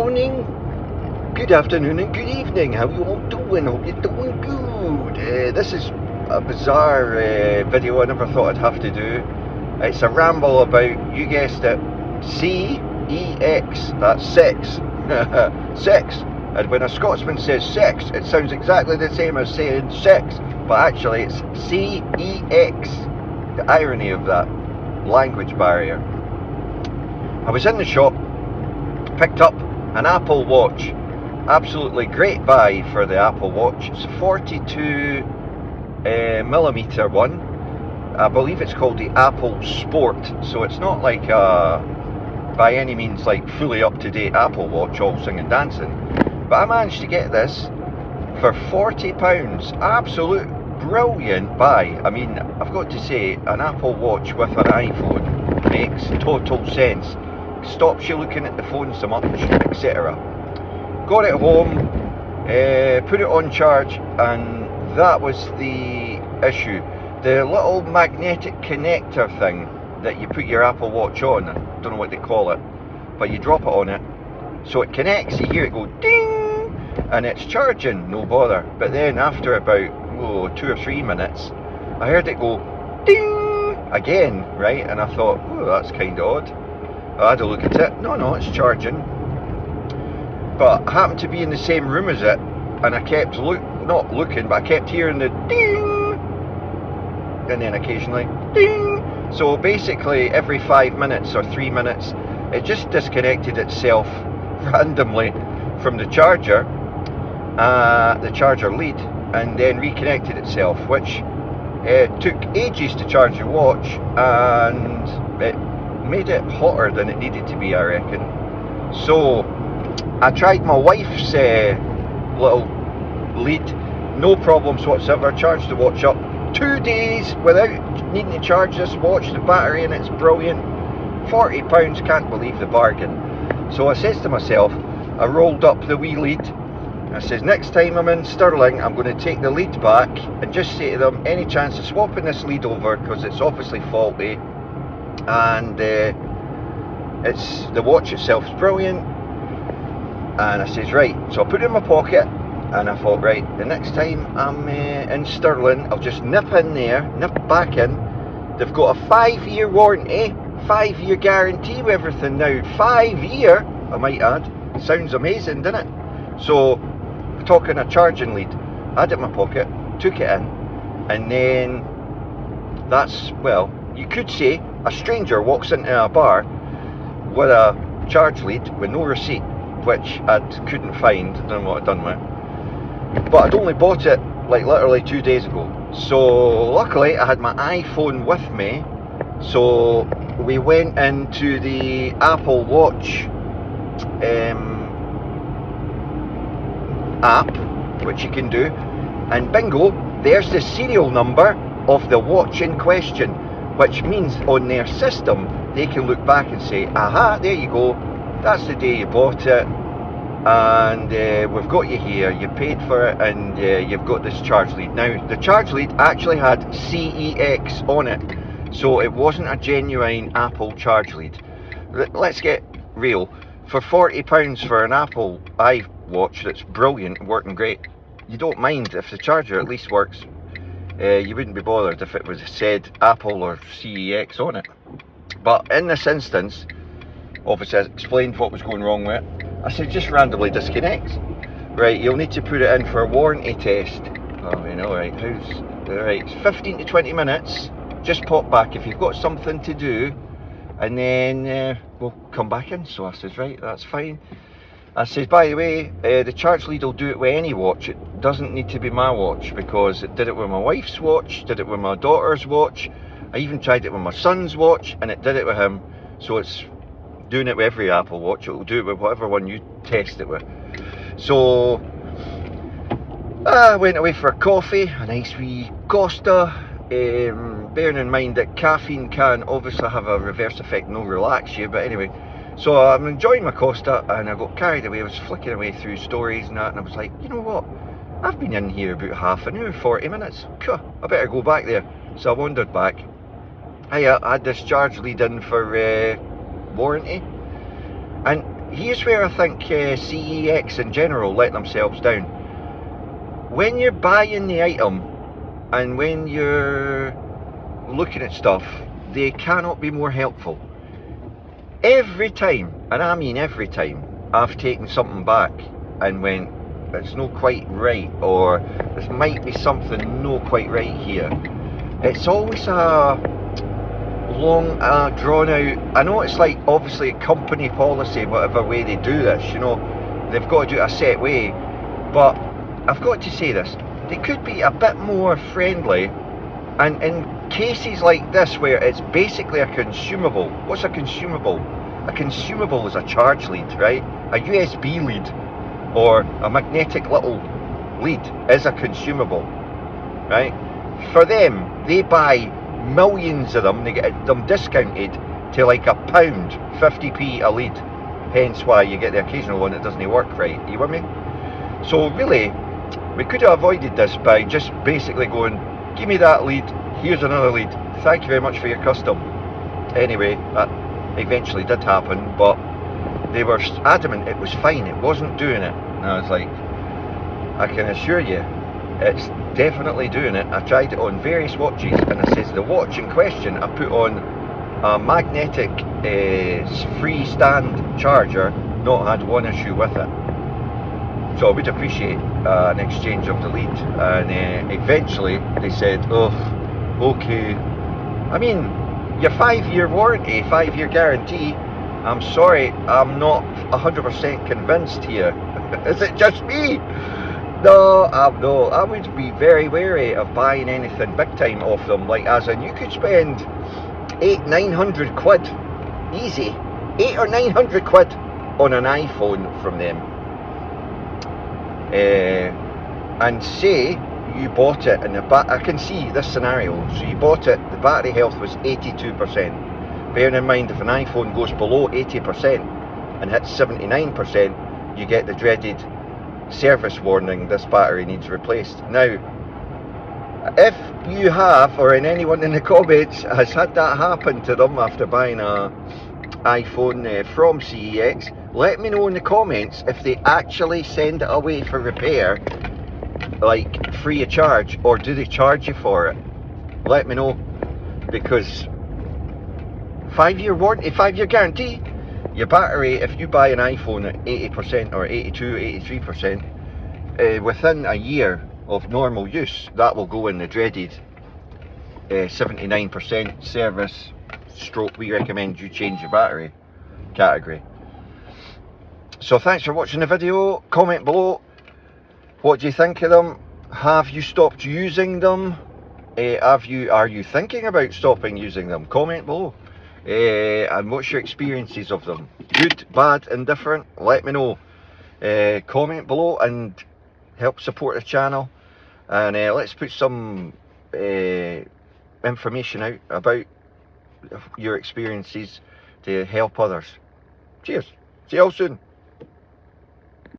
morning, good afternoon and good evening. How you all doing? Hope you're doing good. This is a bizarre video I never thought I'd have to do. It's a ramble about, you guessed it, CEX, that's sex. Sex. And when a Scotsman says sex, it sounds exactly the same as saying sex, but actually it's CEX. The irony of that language barrier. I was in the shop, picked up an Apple Watch. Absolutely great buy for the Apple Watch. It's a 42mm one. I believe it's called the Apple Sport, so it's not like by any means like fully up-to-date Apple Watch, all singing and dancing. But I managed to get this for £40. Absolute brilliant buy. I mean, I've got to say, an Apple Watch with an iPhone makes total sense. Stops you looking at the phone so much, etc. Got it home, put it on charge, and that was the issue. The little magnetic connector thing that you put your Apple Watch on, I don't know what they call it, but you drop it on it, so it connects, you hear it go ding, and it's charging, no bother. But then after about 2 or 3 minutes, I heard it go ding again, right, and I thought, oh, that's kind of odd. I had a look at it, no, it's charging. But I happened to be in the same room as it, and I kept not looking, but I kept hearing the ding, and then occasionally ding. So basically every 5 minutes or 3 minutes, it just disconnected itself randomly from the charger lead, and then reconnected itself, which took ages to charge the watch, and it made it hotter than it needed to be, I reckon. So I tried my wife's little lead, no problems whatsoever. Charged the watch up 2 days without needing to charge this watch, the battery, and it's brilliant. £40, can't believe the bargain. So I says to myself, I rolled up the wee lead. I says, next time I'm in Stirling, I'm going to take the lead back and just say to them, any chance of swapping this lead over, because it's obviously faulty, and it's the watch itself is brilliant. And I says, right, so I put it in my pocket, and I thought, right, the next time I'm in Stirling, I'll just nip back in. They've got a 5-year warranty, 5-year guarantee with everything now. 5-year, I might add. Sounds amazing, doesn't it? So, we're talking a charging lead. I had it in my pocket, took it in, and then that's, well, you could say a stranger walks into a bar with a charge lead with no receipt, which I couldn't find, don't know what I'd done with it. But I'd only bought it like literally 2 days ago. So luckily I had my iPhone with me, so we went into the Apple Watch app, which you can do, and bingo, there's the serial number of the watch in question, which means on their system they can look back and say, aha, there you go, that's the day you bought it, and we've got you here, you paid for it, and you've got this charge lead. Now, the charge lead actually had CEX on it, so it wasn't a genuine Apple charge lead. Let's get real. For £40 for an Apple iWatch that's brilliant, working great, you don't mind if the charger at least works. You wouldn't be bothered if it was said Apple or CEX on it. But in this instance, obviously I explained what was going wrong with it. I said, just randomly disconnects. Right, you'll need to put it in for a warranty test. Oh, you know, right, right, it's 15 to 20 minutes. Just pop back if you've got something to do, and then we'll come back in. So I says, right, that's fine. I says, by the way, the charge lead will do it with any watch. It doesn't need to be my watch, because it did it with my wife's watch, did it with my daughter's watch. I even tried it with my son's watch, and it did it with him. So it's doing it with every Apple Watch. It will do it with whatever one you test it with. So I went away for a coffee, a nice wee Costa, bearing in mind that caffeine can obviously have a reverse effect and will relax you, but anyway. So I'm enjoying my Costa, and I got carried away. I was flicking away through stories and that, and I was like, you know what, I've been in here about half an hour, 40 minutes, I better go back there. So I wandered back. I had this charge lead in for warranty, and here's where I think CEX in general let themselves down. When you're buying the item and when you're looking at stuff, they cannot be more helpful. Every time, and I mean every time, I've taken something back and went, it's not quite right, or there might be something not quite right here. It's always a long, drawn out. I know it's like obviously a company policy, whatever way they do this, you know, they've got to do it a set way, but I've got to say this, they could be a bit more friendly, and in cases like this where it's basically a consumable. What's a consumable? A consumable is a charge lead, right? A USB lead or a magnetic little lead is a consumable, right? For them, they buy millions of them, they get them discounted to like £1, 50p a lead, hence why you get the occasional one that doesn't work right. You with me? So really, we could have avoided this by just basically going, give me that lead, here's another lead, thank you very much for your custom. Anyway, that eventually did happen, but they were adamant it was fine, it wasn't doing it. And I was like, I can assure you, it's definitely doing it. I tried it on various watches, and it says the watch in question I put on a magnetic freestand charger, not had one issue with it. So I would appreciate an exchange of the lead. And eventually they said, oh, okay. I mean, your 5-year warranty, 5-year guarantee, I'm sorry, I'm not 100% convinced here. Is it just me? No, I would be very wary of buying anything big time off them. Like, as in, you could spend 800-900 quid, easy, 800 or 900 quid on an iPhone from them. And say you bought it and I can see this scenario. So you bought it, the battery health was 82%. Bearing in mind, if an iPhone goes below 80% and hits 79%, you get the dreaded service warning, this battery needs replaced. Now, if you have, or anyone in the comments has had that happen to them after buying a iPhone from CEX, let me know in the comments if they actually send it away for repair, like free of charge, or do they charge you for it? Let me know, because 5-year warranty, 5-year guarantee, your battery, if you buy an iPhone at 80% or 82, 83%, within a year of normal use, that will go in the dreaded 79% service stroke we recommend you change your battery category. So thanks for watching the video. Comment below, what do you think of them? Have you stopped using them? Are you thinking about stopping using them? Comment below. And what's your experiences of them? Good, bad, indifferent? Let me know. Comment below and help support the channel. And let's put some information out about your experiences to help others. Cheers. See you all soon.